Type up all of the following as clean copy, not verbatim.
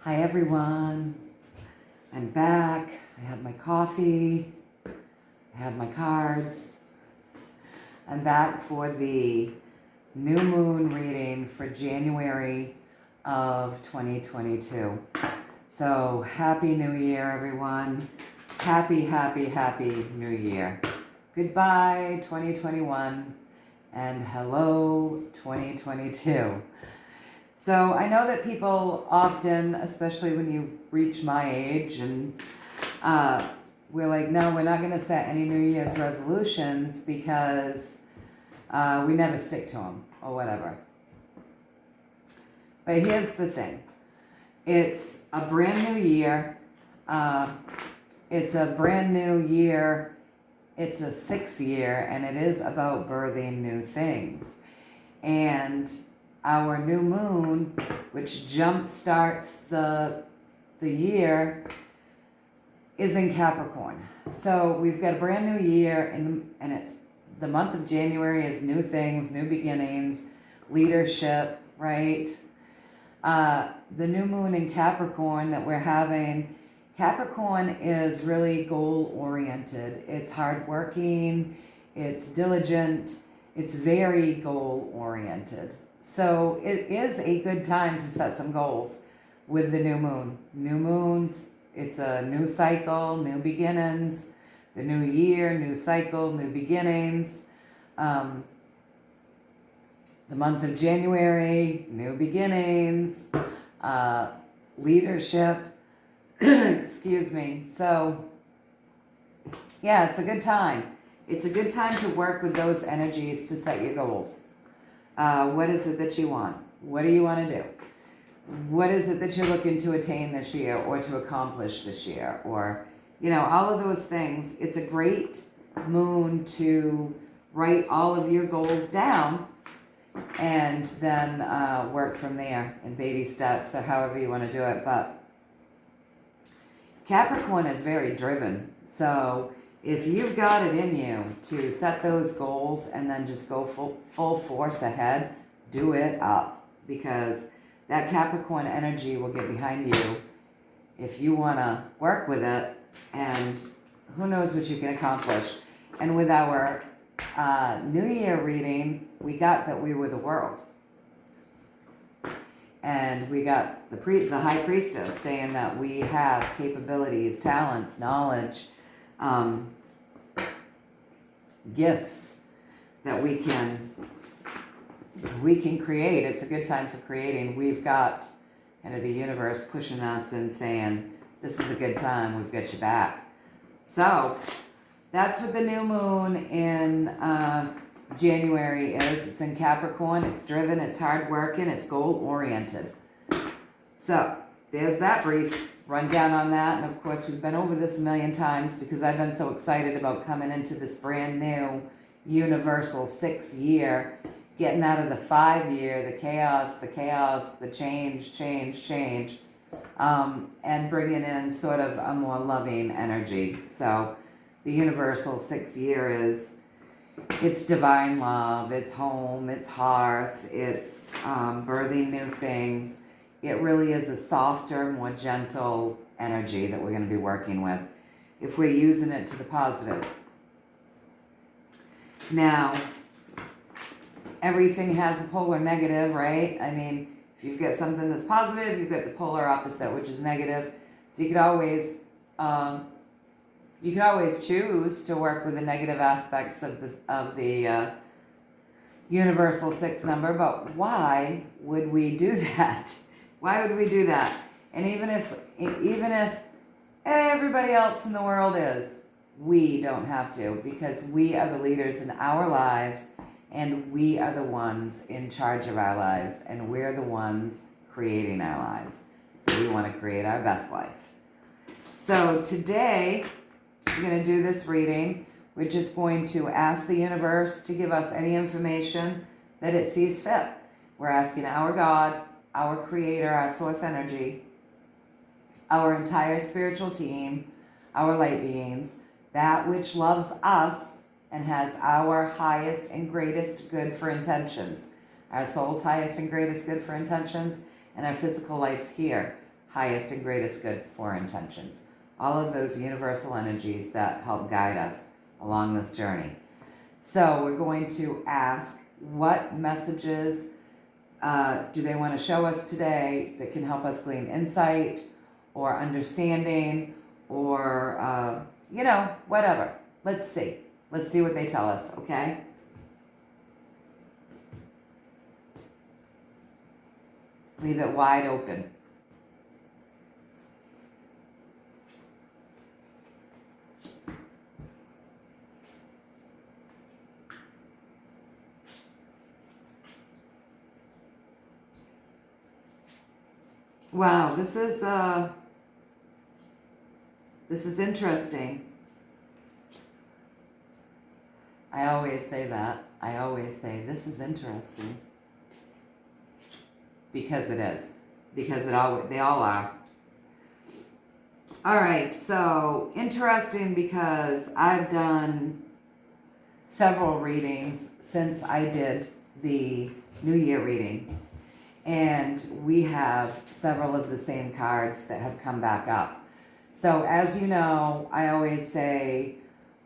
Hi everyone, I'm back. I have my coffee, I have my cards. I'm back for the new moon reading for January of 2022. So happy new year everyone. Happy new year. Goodbye 2021 and hello 2022. So I know that people often, especially when you reach my age, and we're like, no, we're not going to set any New Year's resolutions because we never stick to them or whatever. But here's the thing. It's a brand new year. It's a brand new year. It's a 6th year, and it is about birthing new things. And our new moon, which jump starts the year, is in Capricorn. So we've got a brand new year, and it's the month of January is new things, new beginnings, leadership, right? The new moon in Capricorn that we're having, Capricorn is really goal-oriented. It's hardworking, it's diligent, it's very goal-oriented. So it is a good time to set some goals with the new moon. New moons, it's a new cycle, new beginnings. The new year, new cycle, new beginnings. The month of January, new beginnings, leadership. Excuse me. So, yeah, it's a good time. It's a good time to work with those energies to set your goals. What is it that you want? What do you want to do? What is it that you're looking to attain this year or to accomplish this year? Or, you know, all of those things. It's a great moon to write all of your goals down and then work from there in baby steps or however you want to do it. But Capricorn is very driven. So if you've got it in you to set those goals and then just go full force ahead, do it up, because that Capricorn energy will get behind you if you want to work with it, and who knows what you can accomplish. And with our New Year reading, we got that we were the world. And we got the High Priestess saying that we have capabilities, talents, knowledge, gifts that we can create. It's a good time for creating. We've got kind of the universe pushing us and saying, this is a good time, we've got your back. So that's what the new moon in January is. It's in Capricorn, it's driven, it's hardworking, it's goal-oriented. So there's that brief rundown on that. And of course, we've been over this a million times because I've been so excited about coming into this brand new universal 6th year, getting out of the 5-year, the chaos, the change, and bringing in sort of a more loving energy. So the universal 6th year it's divine love, it's home, it's hearth, it's birthing new things. It really is a softer, more gentle energy that we're going to be working with if we're using it to the positive. Now, everything has a polar negative, right? I mean, if you've got something that's positive, you've got the polar opposite, which is negative. So you could always choose to work with the negative aspects of the universal 6 number. But why would we do that? Why would we do that? And even if everybody else in the world is, we don't have to, because we are the leaders in our lives, and we are the ones in charge of our lives, and we're the ones creating our lives. So we want to create our best life. So today, we're going to do this reading. We're just going to ask the universe to give us any information that it sees fit. We're asking our God, our creator, our source energy, our entire spiritual team, our light beings, that which loves us and has our highest and greatest good for intentions, our soul's highest and greatest good for intentions, and our physical life's here highest and greatest good for intentions. All of those universal energies that help guide us along this journey. So we're going to ask, what messages do they want to show us today that can help us glean insight or understanding or, whatever. Let's see. Let's see what they tell us, okay? Leave it wide open. Wow, this is interesting. I always say that. I always say this is interesting. Because it is. Because they all are. All right, so interesting because I've done several readings since I did the New Year reading. And we have several of the same cards that have come back up. So as you know, I always say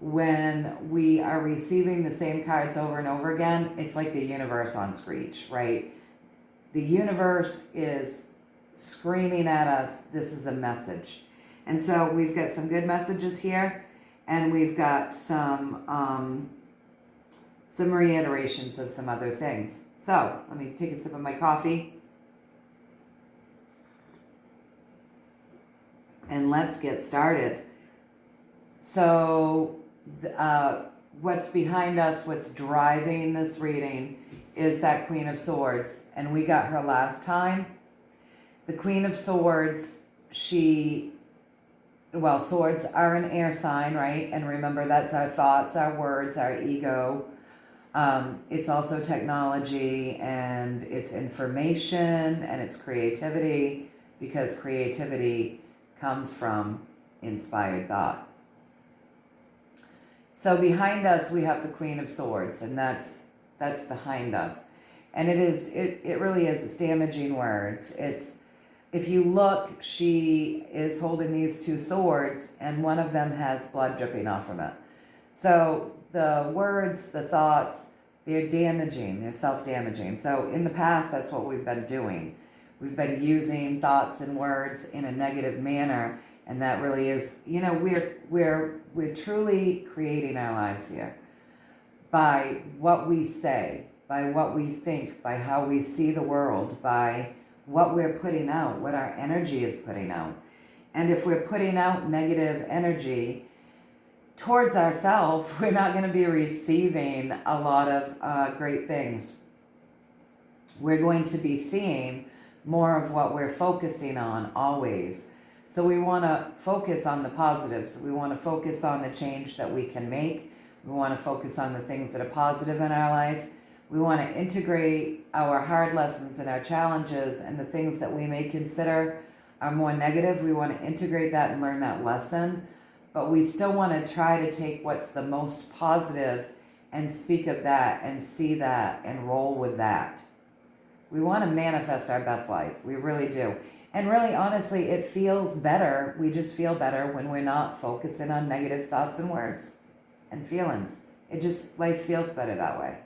when we are receiving the same cards over and over again, it's like the universe on screech, right? The universe is screaming at us, this is a message. And so we've got some good messages here, and we've got some reiterations of some other things. So let me take a sip of my coffee. And let's get started. So what's behind us, what's driving this reading is that Queen of Swords. And we got her last time. The Queen of Swords, swords are an air sign, right? And remember, that's our thoughts, our words, our ego. It's also technology, and it's information, and it's creativity, because creativity comes from inspired thought. So behind us we have the Queen of Swords, and that's behind us. And it really is, it's damaging words. It's, if you look, she is holding these two swords, and one of them has blood dripping off from it. So the words, the thoughts, they're damaging, they're self-damaging. So in the past, that's what we've been doing. We've been using thoughts and words in a negative manner, and that really is, we're truly creating our lives here by what we say, by what we think, by how we see the world, by what we're putting out, what our energy is putting out. And if we're putting out negative energy towards ourselves, we're not going to be receiving a lot of great things. We're going to be seeing more of what we're focusing on always. So we want to focus on the positives. We want to focus on the change that we can make. We want to focus on the things that are positive in our life. We want to integrate our hard lessons and our challenges and the things that we may consider are more negative. We want to integrate that and learn that lesson. But we still want to try to take what's the most positive and speak of that and see that and roll with that. We want to manifest our best life. We really do. And really, honestly, it feels better. We just feel better when we're not focusing on negative thoughts and words and feelings. Life feels better that way.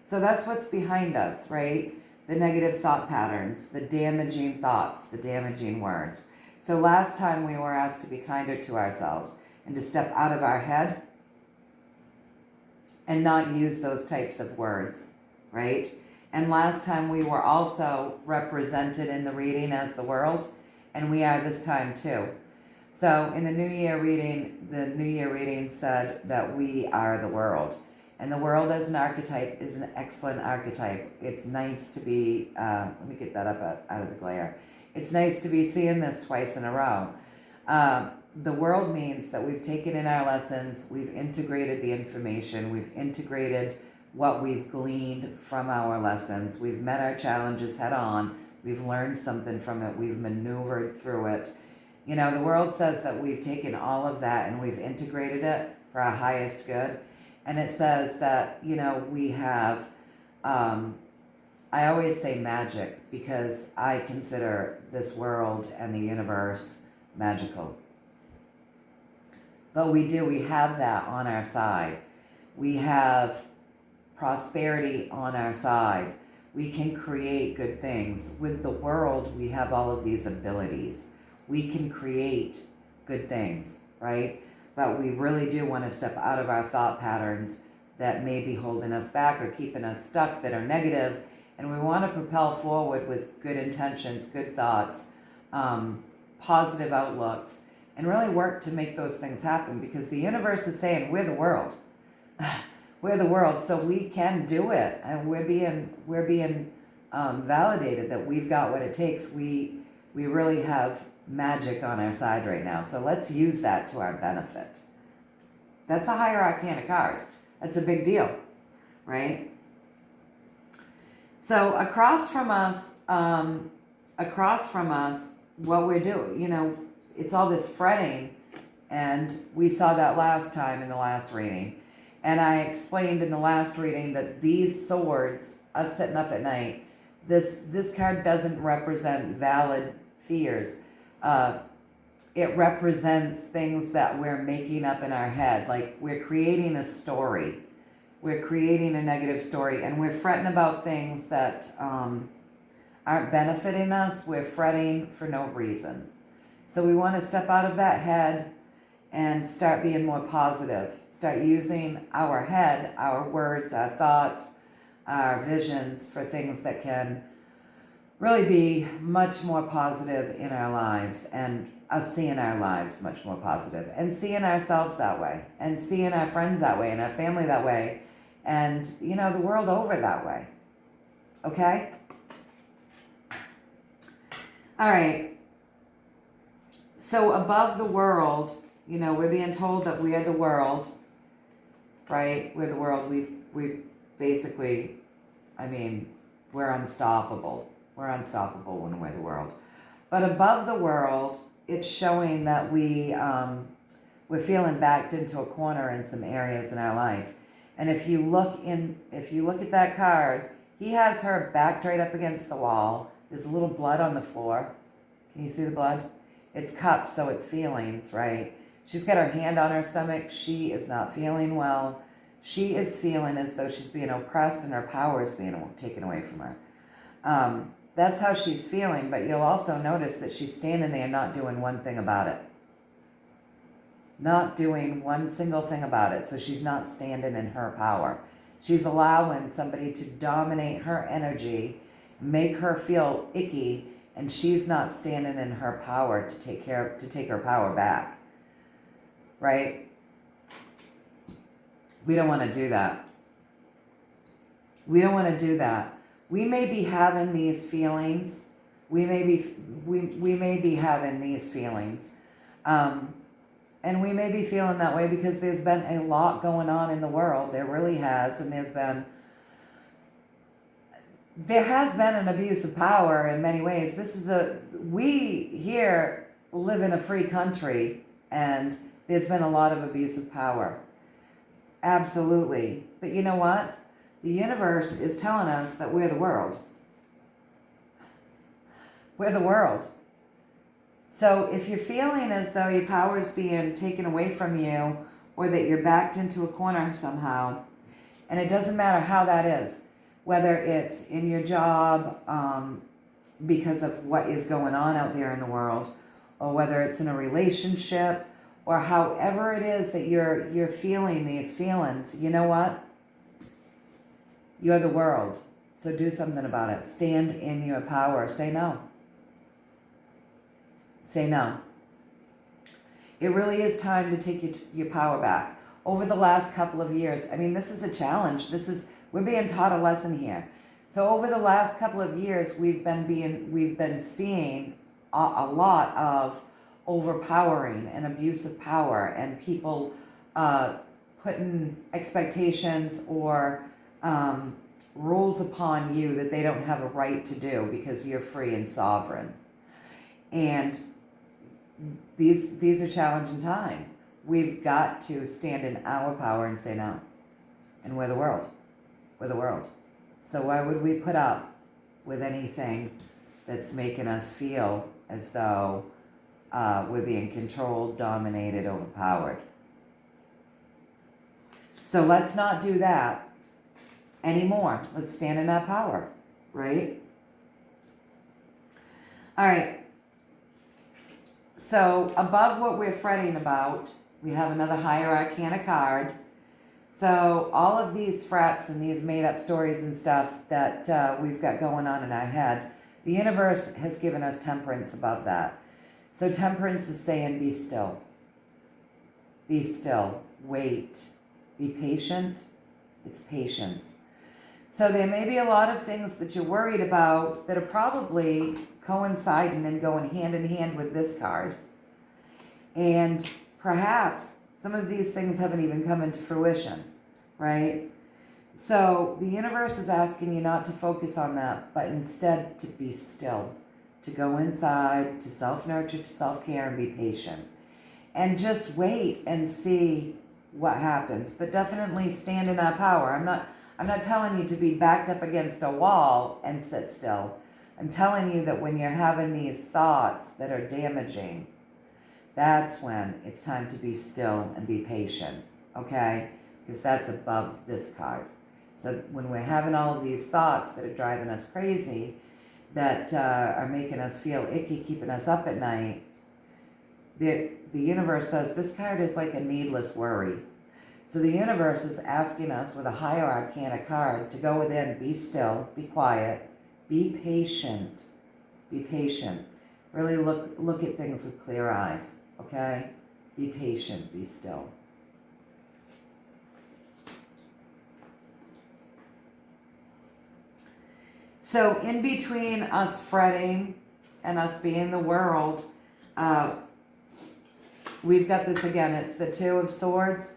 So that's what's behind us, right? The negative thought patterns, the damaging thoughts, the damaging words. So last time we were asked to be kinder to ourselves and to step out of our head and not use those types of words, right? And last time we were also represented in the reading as the world, and we are this time too. So in the New Year reading said that we are the world. And the world as an archetype is an excellent archetype. It's nice to be, let me get that up out of the glare. It's nice to be seeing this twice in a row. The world means that we've taken in our lessons, we've integrated the information, we've integrated what we've gleaned from our lessons. We've met our challenges head on. We've learned something from it. We've maneuvered through it. The world says that we've taken all of that and we've integrated it for our highest good. And it says that, we have I always say magic because I consider this world and the universe magical. But we have that on our side. We have prosperity on our side. We can create good things. With the world, we have all of these abilities. We can create good things, right? But we really do want to step out of our thought patterns that may be holding us back or keeping us stuck, that are negative, and we want to propel forward with good intentions, good thoughts, positive outlooks, and really work to make those things happen, because the universe is saying we're the world. We're the world, so we can do it, and we're being validated that we've got what it takes. We really have magic on our side right now, so let's use that to our benefit. That's a higher arcana card. That's a big deal, right? So across from us, what we're doing, it's all this fretting, and we saw that last time in the last reading. And I explained in the last reading that these swords, us sitting up at night, this card doesn't represent valid fears. It represents things that we're making up in our head. Like, we're creating a story. We're creating a negative story, and we're fretting about things that aren't benefiting us. We're fretting for no reason. So we want to step out of that head and start being more positive. Start using our head, our words, our thoughts, our visions for things that can really be much more positive in our lives, and us seeing our lives much more positive, and seeing ourselves that way, and seeing our friends that way, and our family that way, and the world over that way. Okay? All right. So above the world, we're being told that we are the world, right? We're the world. We basically, we're unstoppable. We're unstoppable when we're the world. But above the world, it's showing that we're feeling backed into a corner in some areas in our life. And if you look at that card, he has her backed right up against the wall. There's a little blood on the floor. Can you see the blood? It's cups, so it's feelings, right? She's got her hand on her stomach. She is not feeling well. She is feeling as though she's being oppressed and her power is being taken away from her. That's how she's feeling, but you'll also notice that she's standing there not doing one thing about it. Not doing one single thing about it. So she's not standing in her power. She's allowing somebody to dominate her energy, make her feel icky, and she's not standing in her power to take her power back. Right? We don't want to do that. We don't want to do that. We may be having these feelings. We may be having these feelings. And we may be feeling that way because there's been a lot going on in the world. There really has. And there has been an abuse of power in many ways. We here live in a free country, and there's been a lot of abuse of power. Absolutely. But you know what? The universe is telling us that we're the world. We're the world. So if you're feeling as though your power is being taken away from you, or that you're backed into a corner somehow, and it doesn't matter how that is, whether it's in your job because of what is going on out there in the world, or whether it's in a relationship, or however it is that you're feeling these feelings, you know what? You're the world. So do something about it. Stand in your power. Say no. Say no. It really is time to take your power back. Over the last couple of years, this is a challenge. We're being taught a lesson here. So over the last couple of years, we've been seeing a lot of overpowering and abuse of power, and people putting expectations or rules upon you that they don't have a right to do because you're free and sovereign. And these are challenging times. We've got to stand in our power and say no. And we're the world. We're the world. So why would we put up with anything that's making us feel as though we're being controlled, dominated, overpowered. So let's not do that anymore. Let's stand in our power, right? All right. So above what we're fretting about, we have another higher arcana card. So all of these frets and these made up stories and stuff that we've got going on in our head, the universe has given us temperance above that. So temperance is saying, be still. Be still. Wait. Be patient. It's patience. So there may be a lot of things that you're worried about that are probably coinciding and going hand in hand with this card. And perhaps some of these things haven't even come into fruition, right? So the universe is asking you not to focus on that, but instead to be still, to go inside, to self-nurture, to self-care, and be patient. And just wait and see what happens. But definitely stand in our power. I'm not telling you to be backed up against a wall and sit still. I'm telling you that when you're having these thoughts that are damaging, that's when it's time to be still and be patient, okay? Because that's above this card. So when we're having all of these thoughts that are driving us crazy, that are making us feel icky, keeping us up at night, the universe says this card is like a needless worry. So the universe is asking us with a higher arcana card to go within, be still, be quiet, be patient, be patient. Really look at things with clear eyes, okay? Be patient, be still. So in between us fretting and us being the world, we've got this again, it's the Two of Swords.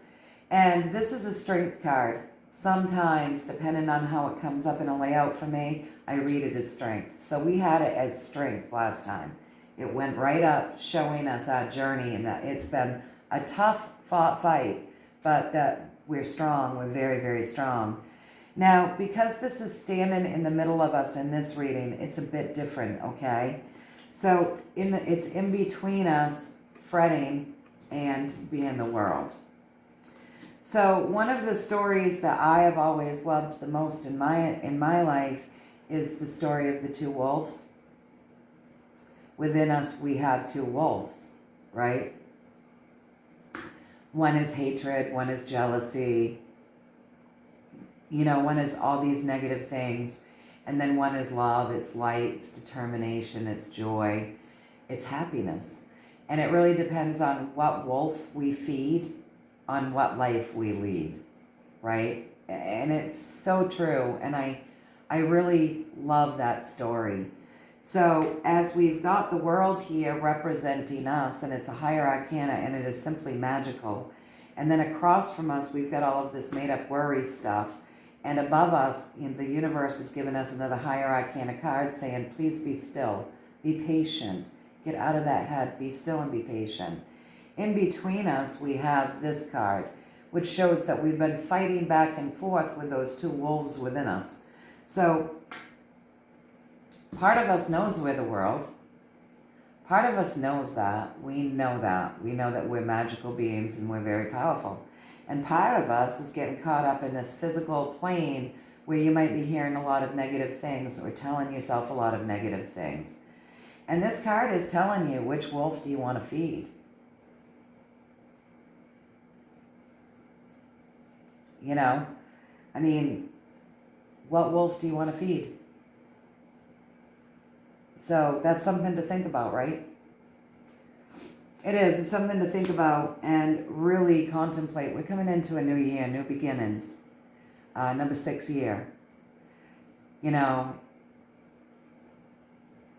And this is a strength card. Sometimes, depending on how it comes up in a layout for me, I read it as strength. So we had it as strength last time. It went right up, showing us our journey and that it's been a tough fought fight, but that we're strong, we're very, very strong. Now, because this is standing in the middle of us in this reading, it's a bit different, okay? So it's in between us fretting and being the world. So one of the stories that I have always loved the most in my life is the story of the two wolves. Within us, we have two wolves, right? One is hatred, one is jealousy. You know, one is all these negative things. And then one is love, it's light, it's determination, it's joy, it's happiness. And it really depends on what wolf we feed, on what life we lead, right? And it's so true, and I really love that story. So as we've got the world here representing us, and it's a higher arcana, and it is simply magical, and then across from us we've got all of this made-up worry stuff, and above us, the universe has given us another higher arcana card saying, please be still, be patient, get out of that head, be still and be patient. In between us, we have this card, which shows that we've been fighting back and forth with those two wolves within us. So, part of us knows we're the world. Part of us knows that. We know that. We know that we're magical beings and we're very powerful. And part of us is getting caught up in this physical plane where you might be hearing a lot of negative things or telling yourself a lot of negative things. And this card is telling you, which wolf do you want to feed? You know, I mean, what wolf do you want to feed? So that's something to think about, right? It is. It's something to think about and really contemplate. We're coming into a new year, new beginnings, number 6 year. You know,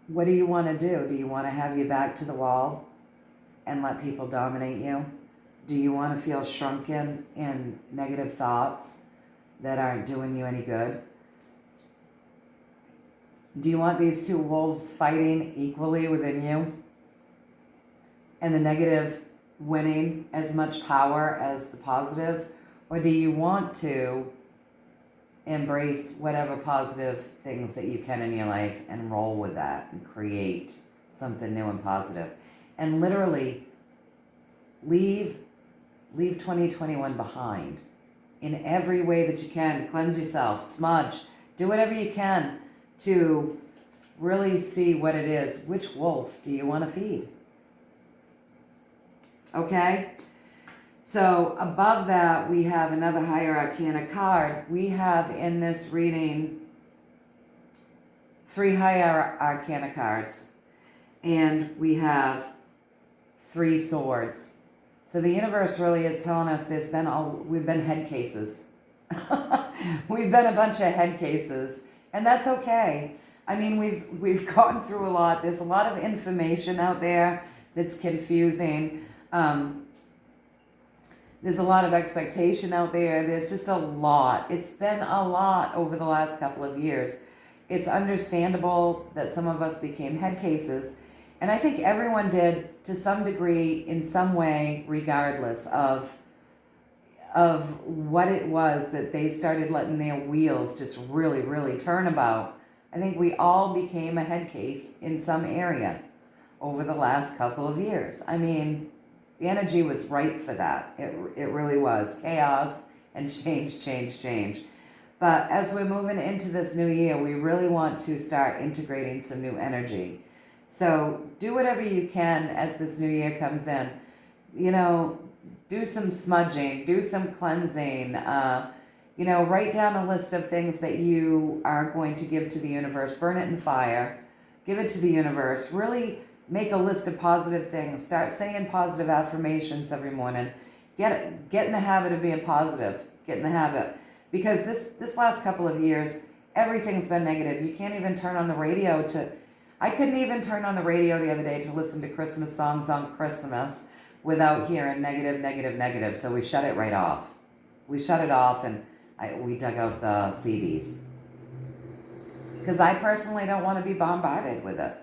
what do you want to do? Do you want to have your back to the wall and let people dominate you? Do you want to feel shrunken in negative thoughts that aren't doing you any good? Do you want these two wolves fighting equally within you? And the negative winning as much power as the positive? Or do you want to embrace whatever positive things that you can in your life and roll with that and create something new and positive. And literally leave 2021 behind in every way that you can. Cleanse yourself, smudge, do whatever you can to really see what it is. Which wolf do you want to feed? Okay? So above that, we have another higher arcana card. We have in this reading 3 higher arcana cards, and we have 3 swords. So the universe really is telling us we've been head cases. We've been a bunch of head cases, and that's okay. I mean, we've gone through a lot. There's a lot of information out there that's confusing. There's a lot of expectation out there. There's just a lot. It's been a lot over the last couple of years. It's understandable that some of us became head cases, and I think everyone did to some degree, in some way, regardless of what it was that they started letting their wheels just really, really turn about. I think we all became a head case in some area over the last couple of years. I mean, the energy was ripe for that. It really was. Chaos and change. But as we're moving into this new year, we really want to start integrating some new energy. So do whatever you can as this new year comes in. You know, do some smudging, do some cleansing. Write down a list of things that you are going to give to the universe. Burn it in the fire. Give it to the universe. Really make a list of positive things. Start saying positive affirmations every morning. Get in the habit of being positive. Get in the habit. Because this last couple of years, everything's been negative. You can't even turn on the radio I couldn't even turn on the radio the other day to listen to Christmas songs on Christmas without hearing negative. So we shut it right off. We shut it off, and we dug out the CDs. Because I personally don't want to be bombarded with it.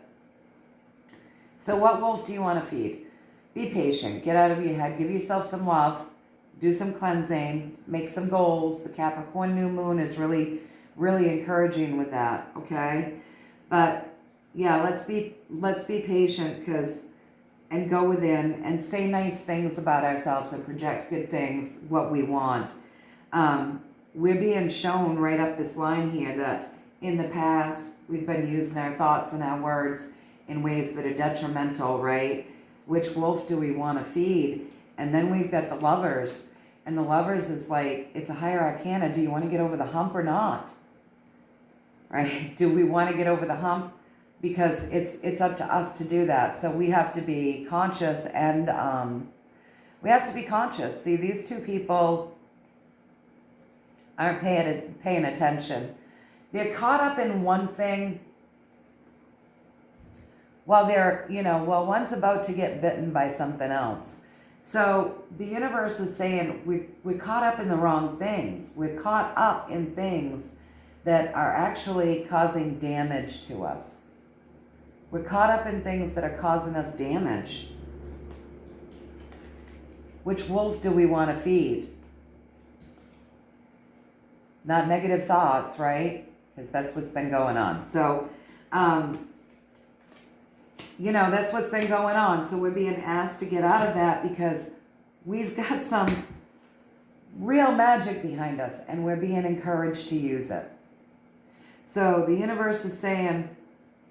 So what wolf do you want to feed? Be patient. Get out of your head. Give yourself some love. Do some cleansing. Make some goals. The Capricorn new moon is really, really encouraging with that, okay? But yeah, let's be patient and go within and say nice things about ourselves and project good things, what we want. We're being shown right up this line here that in the past, we've been using our thoughts and our words in ways that are detrimental, right? Which wolf do we want to feed? And then we've got the Lovers. And the Lovers is like, it's a higher arcana. Do you want to get over the hump or not? Right? Do we want to get over the hump? Because it's up to us to do that. So we have to be conscious and we have to be conscious. See, these two people aren't paying attention. They're caught up in one thing while one's about to get bitten by something else. So the universe is saying we're caught up in the wrong things. We're caught up in things that are actually causing damage to us. We're caught up in things that are causing us damage. Which wolf do we want to feed? Not negative thoughts, right? Because that's what's been going on. So, that's what's been going on. So we're being asked to get out of that because we've got some real magic behind us and we're being encouraged to use it. So the universe is saying,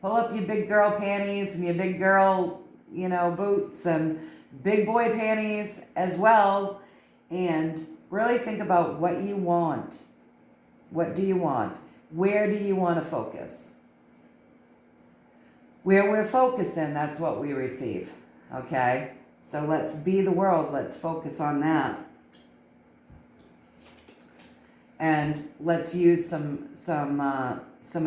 pull up your big girl panties and your big girl, boots and big boy panties as well. And really think about what you want. What do you want? Where do you want to focus? Where we're focusing, that's what we receive. Okay? So let's be the world. Let's focus on that. And let's use some of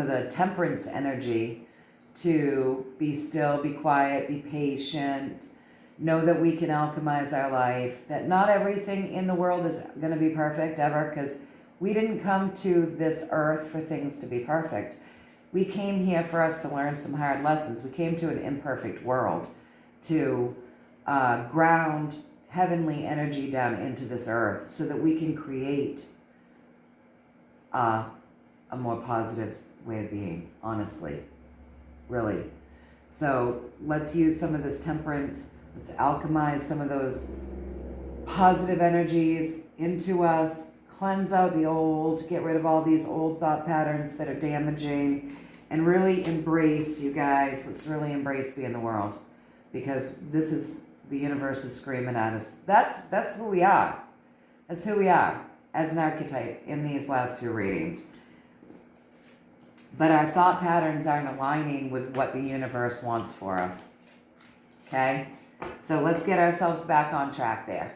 the temperance energy to be still, be quiet, be patient, know that we can alchemize our life, that not everything in the world is going to be perfect ever, because we didn't come to this earth for things to be perfect. We came here for us to learn some hard lessons. We came to an imperfect world to ground heavenly energy down into this earth so that we can create a more positive way of being, honestly, really. So let's use some of this temperance. Let's alchemize some of those positive energies into us, cleanse out the old, get rid of all these old thought patterns that are damaging, and really embrace, you guys, let's really embrace being the world, because this is, the universe is screaming at us. That's who we are. That's who we are as an archetype in these last two readings. But our thought patterns aren't aligning with what the universe wants for us. Okay? So let's get ourselves back on track there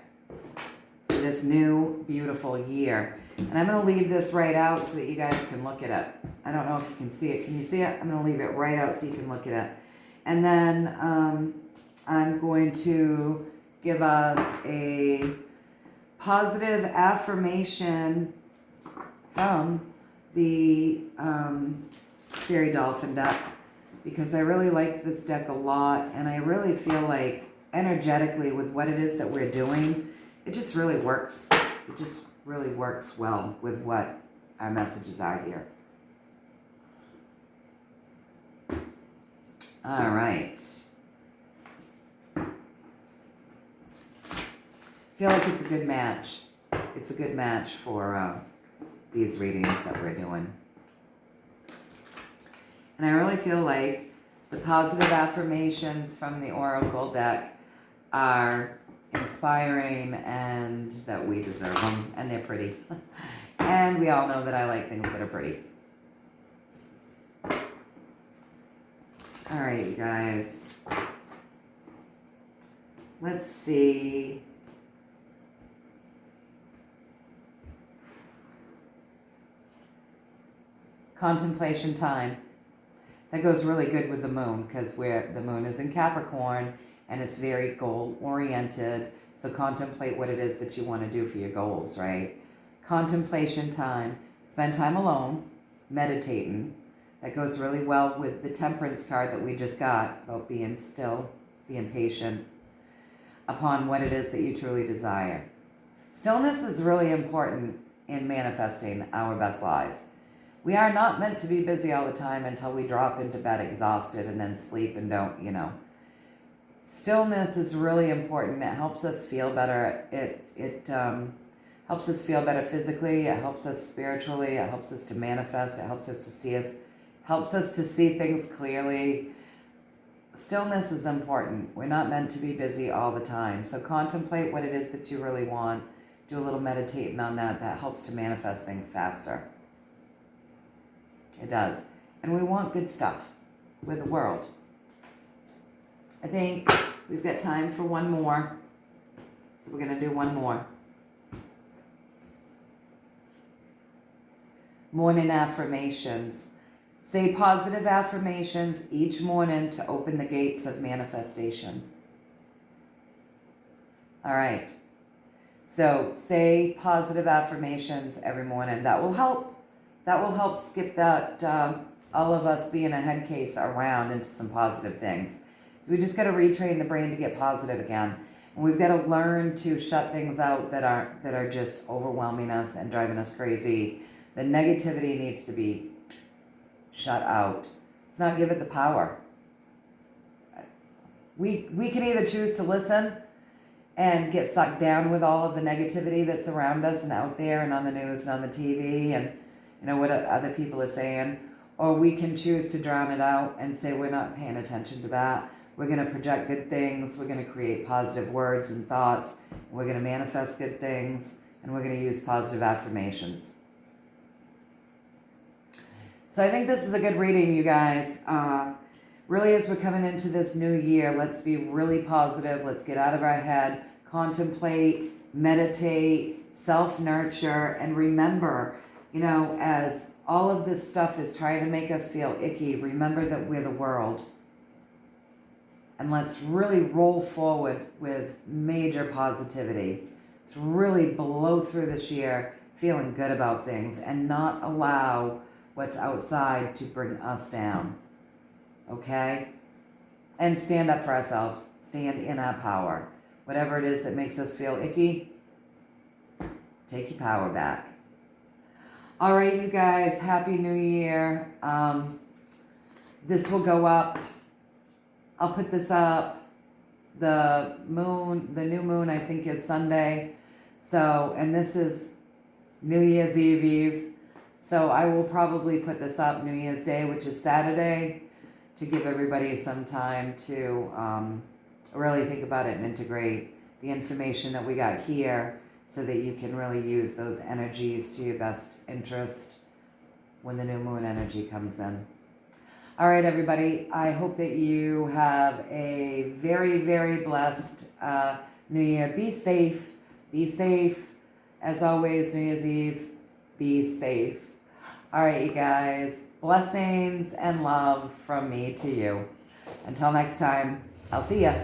for this new, beautiful year. And I'm going to leave this right out so that you guys can look at it. I don't know if you can see it. Can you see it? I'm going to leave it right out so you can look at it. And then I'm going to give us a positive affirmation from the Fairy Dolphin deck, because I really like this deck a lot, and I really feel like energetically with what it is that we're doing, it just really works. It just really works well with what our messages are here. All right. I feel like it's a good match. It's a good match for these readings that we're doing. And I really feel like the positive affirmations from the Oracle deck are inspiring and that we deserve them, and they're pretty. And we all know that I like things that are pretty. All right, you guys. Let's see. Contemplation time. That goes really good with the moon, because the moon is in Capricorn and it's very goal oriented. So contemplate what it is that you want to do for your goals, right? Contemplation time. Spend time alone, meditating. That goes really well with the Temperance card that we just got about being still, being patient upon what it is that you truly desire. Stillness is really important in manifesting our best lives. We are not meant to be busy all the time until we drop into bed exhausted and then sleep and don't, Stillness is really important. It helps us feel better. It helps us feel better physically. It helps us spiritually. It helps us to manifest. It helps us to see things clearly. Stillness is important. We're not meant to be busy all the time. So contemplate what it is that you really want. Do a little meditating on that. That helps to manifest things faster. It does. And we want good stuff with the world. I think we've got time for one more. So we're going to do one more. Morning affirmations. Say positive affirmations each morning to open the gates of manifestation. All right. So say positive affirmations every morning. That will help. That will help skip that, all of us being a head case around into some positive things. So we just got to retrain the brain to get positive again. And we've got to learn to shut things out that are just overwhelming us and driving us crazy. The negativity needs to be shut out. Let's not give it the power. We can either choose to listen and get sucked down with all of the negativity that's around us and out there and on the news and on the TV and what other people are saying, or we can choose to drown it out and say we're not paying attention to that. We're going to project good things. We're going to create positive words and thoughts. We're going to manifest good things, and we're going to use positive affirmations. So I think this is a good reading, you guys. Really, as we're coming into this new year, let's be really positive. Let's get out of our head, contemplate, meditate, self-nurture, and remember, as all of this stuff is trying to make us feel icky, remember that we're the world. And let's really roll forward with major positivity. Let's really blow through this year feeling good about things and not allow what's outside to bring us down. Okay? And stand up for ourselves. Stand in our power. Whatever it is that makes us feel icky, take your power back. All right, you guys, Happy New Year. This will go up. I'll put this up. The new moon, I think, is Sunday. So, and this is New Year's Eve. So I will probably put this up New Year's Day, which is Saturday, to give everybody some time to really think about it and integrate the information that we got here so that you can really use those energies to your best interest when the new moon energy comes in. All right, everybody, I hope that you have a very, very blessed New Year. Be safe. Be safe. As always, New Year's Eve, be safe. All right, you guys, blessings and love from me to you. Until next time, I'll see ya.